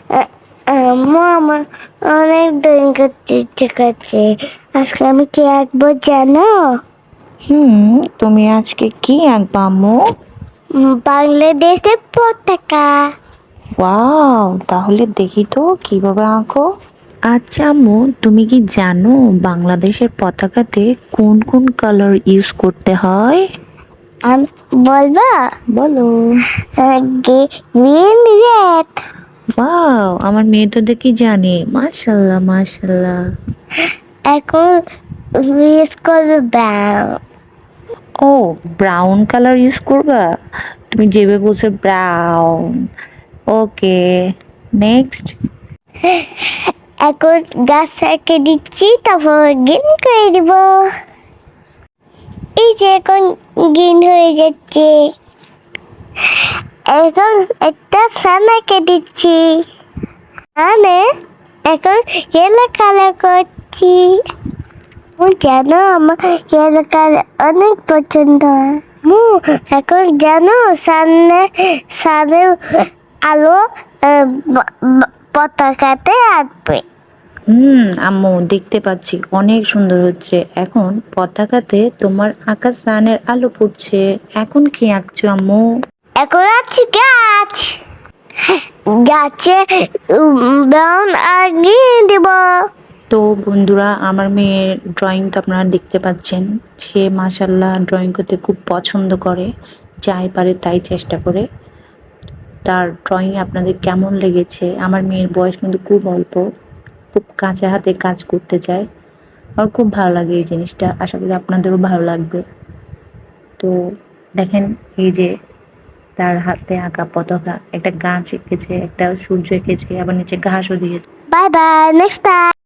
আ- আম্মু আমার অনেক ড্রয়িং করতে ইচ্ছে করছে। আজকে আমি কি আঁকবো জানো? তুমি আজকে কি আঁকবা আম্মু? বাংলাদেশের পতাকা। ওয়াও, তাহলে দেখি তো কিভাবে আঁকো। আচ্ছা আম্মু, তুমি কি জানো বাংলাদেশের পতাকাতে কোন কোন কালার ইউজ করতে হয়? আমি বলবো বলো। Green red. ওয়াও, আমার মেয়ে তো দেখি জানে। মাশাল্লাহ মাশাল্লাহ। এখন ইউজ করবে ব্রাউন। ও, ব্রাউন কালার ইউজ করবা? তুমি যেভাবে বলছো ব্রাউন। ওকে, নেক্সট। এখন গাছ এঁকে দিচ্ছি, তারপর গ্রিন করে দিব। এই যে এখন গ্রিন হয়ে যাচ্ছে। এখন একটা সান এঁকে দিচ্ছি। মানে এখন ইয়েলো কালার করছি। জানো আমার ইয়েলো কালার অনেক পছন্দ। মু এখন জানো সামনে আলো পতাকাতে আসবে। আম্মু দেখতে পাচ্ছি অনেক সুন্দর হচ্ছে। এখন পতাকাতে তোমার আকাশ সানের আলো পড়ছে। এখন কি আঁকছো আম্মু? এখন আছি গাছ। গাছে ব্রাউন আর গ্রিন দিব। তো বন্ধুরা, আমার মেয়ের ড্রয়িং তো আপনারা দেখতে পাচ্ছেন। সে মাশাল্লাহ ড্রয়িং করতে খুব পছন্দ করে, যাই পারে তাই চেষ্টা করে। তার ড্রয়িং আপনাদের কেমন লেগেছে? আমার মেয়ের বয়স কিন্তু খুব অল্প, খুব কাঁচা হাতে কাজ করতে চায়। আমার খুব ভালো লাগে এই জিনিসটা, আশা করি আপনাদেরও ভালো লাগবে। তো দেখেন, এই যে তার হাতে আঁকা পতাকা, একটা গাছ এঁকেছে, একটা সূর্য এঁকেছে, আবার নিচে ঘাসও দিয়েছে। Bye bye, next time.